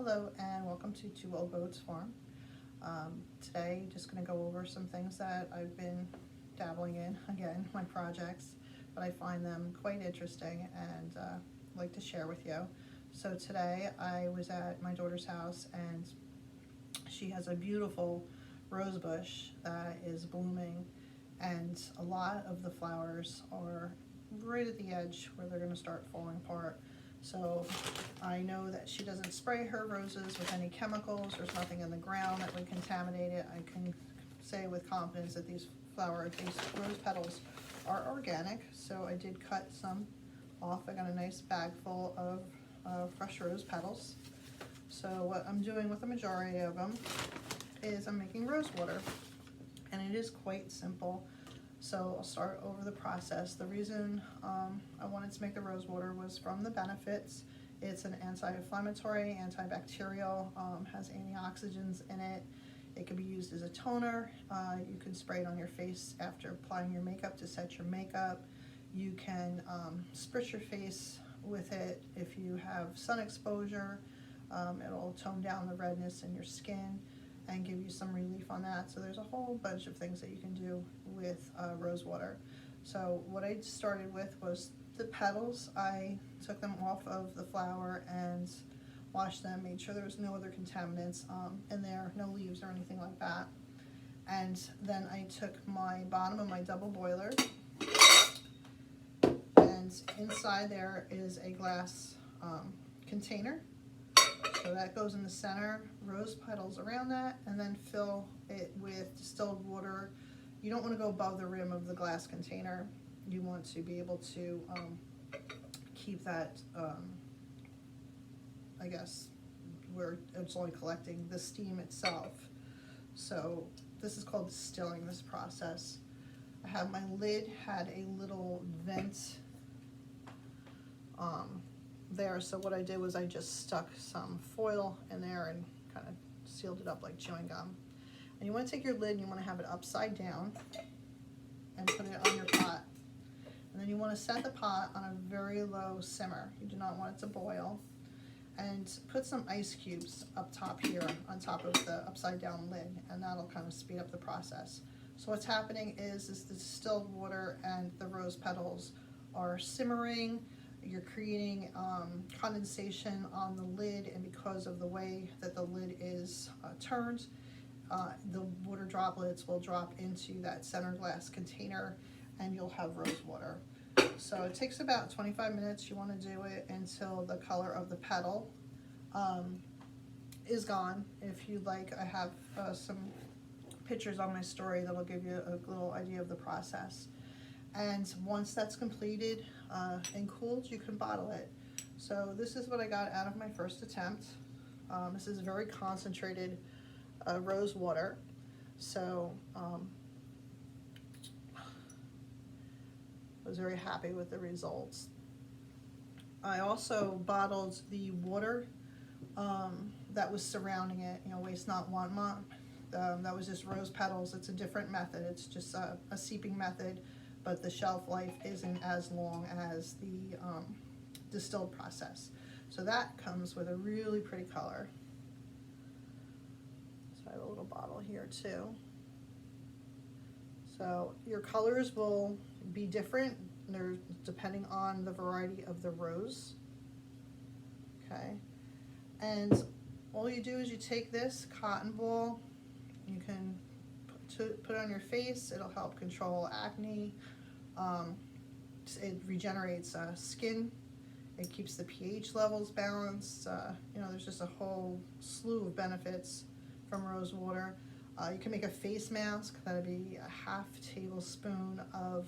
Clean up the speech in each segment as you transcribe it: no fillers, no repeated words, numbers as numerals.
Hello and welcome to Two Old Boats Farm. Today just going to go over some things that I've been dabbling in, again, my projects, but I find them quite interesting and like to share with you. So today I was at my daughter's house and she has a beautiful rose bush that is blooming, and a lot of the flowers are right at the edge where they're going to start falling apart. So I know that she doesn't spray her roses with any chemicals. There's nothing in the ground that would contaminate it. I can say with confidence that these rose petals are organic. So I did cut some off. I got a nice bag full of fresh rose petals. So what I'm doing with the majority of them is I'm making rose water, and it is quite simple. So I'll start over the process. The reason I wanted to make the rose water was from the benefits. It's an anti-inflammatory, antibacterial, has antioxidants in it. It can be used as a toner. You can spray it on your face after applying your makeup to set your makeup. You can spritz your face with it if you have sun exposure. It'll tone down the redness in your skin and give you some relief on that. So there's a whole bunch of things that you can do with rose water. So what I started with was the petals. I took them off of the flower and washed them, made sure there was no other contaminants in there, no leaves or anything like that. And then I took my bottom of my double boiler, and inside there is a glass container. So that goes in the center, rose petals around that, and then fill it with distilled water. You don't want to go above the rim of the glass container. You want to be able to keep that, I guess, where it's only collecting the steam itself. So this is called distilling, this process. I have my lid, had a little vent there, so what I did was I just stuck some foil in there and kind of sealed it up like chewing gum. And you want to take your lid and you want to have it upside down and put it on your pot. And then you want to set the pot on a very low simmer. You do not want it to boil. And put some ice cubes up top here on top of the upside down lid, and that'll kind of speed up the process. So what's happening is the distilled water and the rose petals are simmering. You're creating condensation on the lid, and because of the way that the lid is turned, the water droplets will drop into that center glass container and you'll have rose water. So it takes about 25 minutes. You want to do it until the color of the petal is gone. If you'd like, I have some pictures on my story that'll give you a little idea of the process. And once that's completed and cooled, you can bottle it. So this is what I got out of my first attempt. This is very concentrated rose water. So I was very happy with the results. I also bottled the water that was surrounding it, waste not, want not. That was just rose petals. It's a different method. It's just a seeping method, but the shelf life isn't as long as the distilled process. So that comes with a really pretty color. So I have a little bottle here too. So your colors will be different. They're depending on the variety of the rose. Okay, and all you do is you take this cotton ball. You can put it on your face. It'll help control acne. It regenerates skin. It keeps the pH levels balanced. There's just a whole slew of benefits from rose water. You can make a face mask. That'd be a half tablespoon of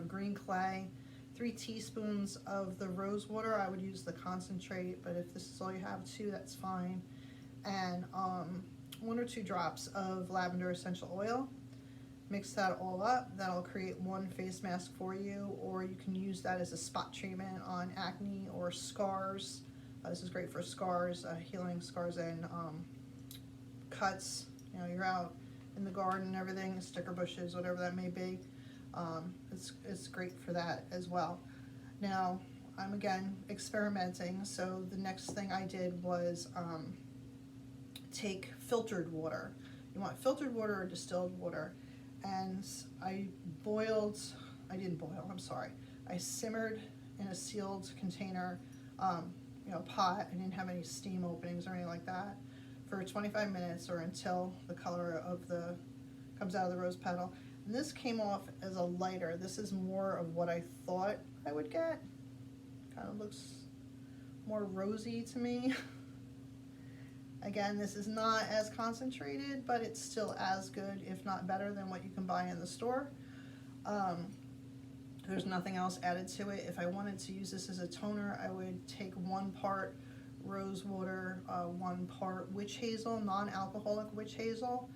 green clay, 3 teaspoons of the rose water. I would use the concentrate, but if this is all you have too, that's fine. And 1 or 2 drops of lavender essential oil. Mix that all up. That'll create one face mask for you, or you can use that as a spot treatment on acne or scars. This is great for scars, healing scars and cuts. You're out in the garden and everything, sticker bushes, whatever that may be. It's great for that as well. Now, I'm again experimenting, so the next thing I did was take filtered water. You want filtered water or distilled water, and I simmered in a sealed container, pot. I didn't have any steam openings or anything like that, for 25 minutes or until the color comes out of the rose petal. And this came off as a lighter. This is more of what I thought I would get. Kind of looks more rosy to me. Again, this is not as concentrated, but it's still as good, if not better, than what you can buy in the store. There's nothing else added to it. If I wanted to use this as a toner, I would take 1 part rose water, 1 part witch hazel, non-alcoholic witch hazel,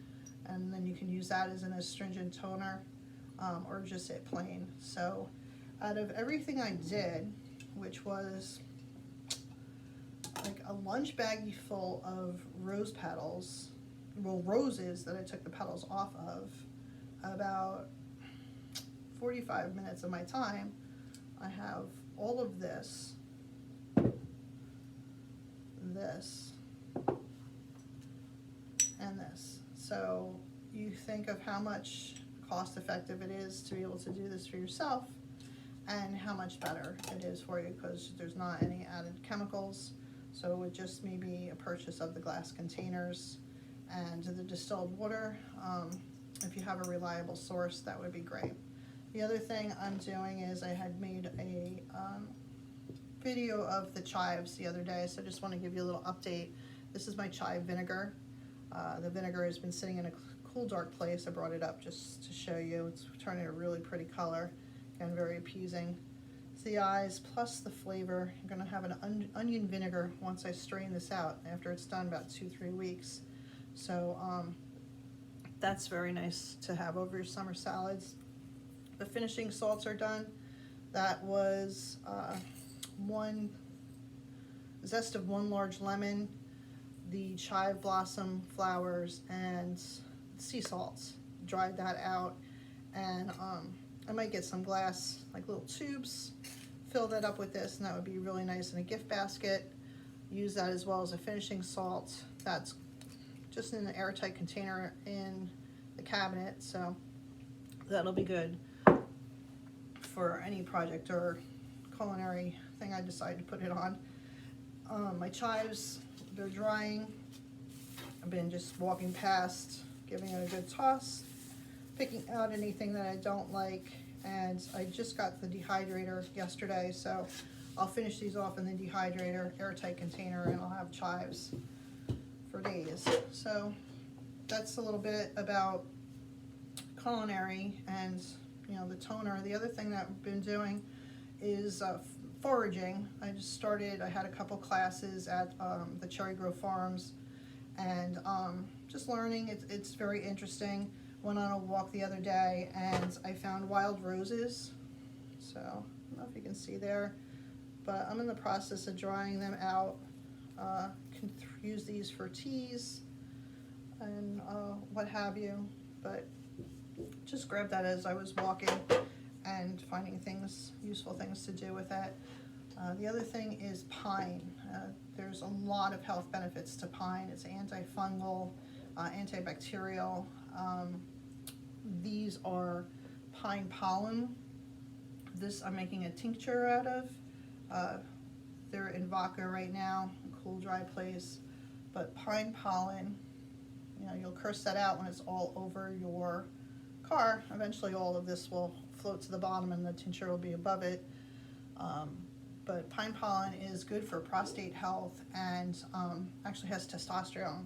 and then you can use that as an astringent toner, or just it plain. So out of everything I did, which was like a lunch baggie full of rose petals, well, roses that I took the petals off of, about 45 minutes of my time, I have all of this, and this. So you think of how much cost effective it is to be able to do this for yourself, and how much better it is for you, because there's not any added chemicals. So it would just maybe a purchase of the glass containers and the distilled water. If you have a reliable source, that would be great. The other thing I'm doing is I had made a video of the chives the other day, so I just want to give you a little update. This is my chive vinegar. The vinegar has been sitting in a cool, dark place. I brought it up just to show you. It's turning a really pretty color, and very appeasing. It's the eyes plus the flavor. I'm going to have an onion vinegar once I strain this out, after it's done, about 2-3 weeks. So that's very nice to have over your summer salads. The finishing salts are done. That was 1 zest of 1 large lemon, the chive blossom flowers, and sea salts. Dried that out, and I might get some glass, like little tubes, fill that up with this, and that would be really nice in a gift basket. Use that as well as a finishing salt. That's just in an airtight container in the cabinet, so that'll be good for any project or culinary thing I decide to put it on. My chives, they're drying. I've been just walking past, giving it a good toss, picking out anything that I don't like, and I just got the dehydrator yesterday, so I'll finish these off in the dehydrator, airtight container, and I'll have chives for days. So that's a little bit about culinary and the toner. The other thing that I've been doing is foraging. I had a couple classes at the Cherry Grove Farms, and just learning. It's very interesting. Went on a walk the other day, and I found wild roses. So I don't know if you can see there, but I'm in the process of drying them out. Can use these for teas and what have you, but just grabbed that as I was walking and finding useful things to do with it. The other thing is pine. There's a lot of health benefits to pine. It's antifungal, antibacterial. These are pine pollen. This I'm making a tincture out of. They're in vodka right now, a cool, dry place. But pine pollen, you'll curse that out when it's all over your car. Eventually all of this will float to the bottom and the tincture will be above it. But pine pollen is good for prostate health, and actually has testosterone.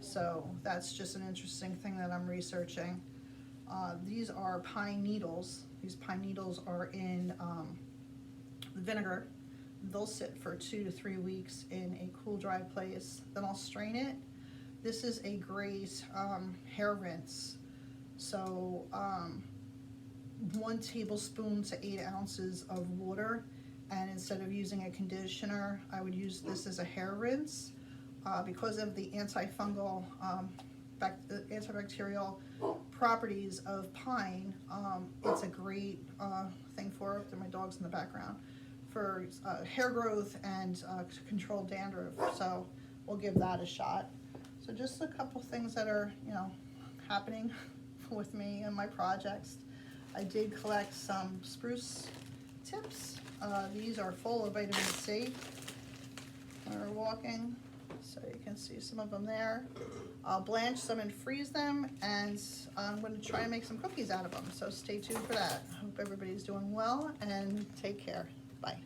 So that's just an interesting thing that I'm researching. These are pine needles. These pine needles are in vinegar. They'll sit for 2 to 3 weeks in a cool, dry place. Then I'll strain it. This is a great hair rinse. So 1 tablespoon to 8 ounces of water, and instead of using a conditioner, I would use this as a hair rinse. Because of the antifungal, antibacterial properties of pine, it's a great thing for, my dog's in the background, for hair growth and to control dandruff, so we'll give that a shot. So just a couple things that are, you know, happening with me and my projects. I did collect some spruce tips. These are full of vitamin C. We're walking, so you can see some of them there. I'll blanch some and freeze them, and I'm going to try and make some cookies out of them, so stay tuned for that. I hope everybody's doing well, and take care. Bye.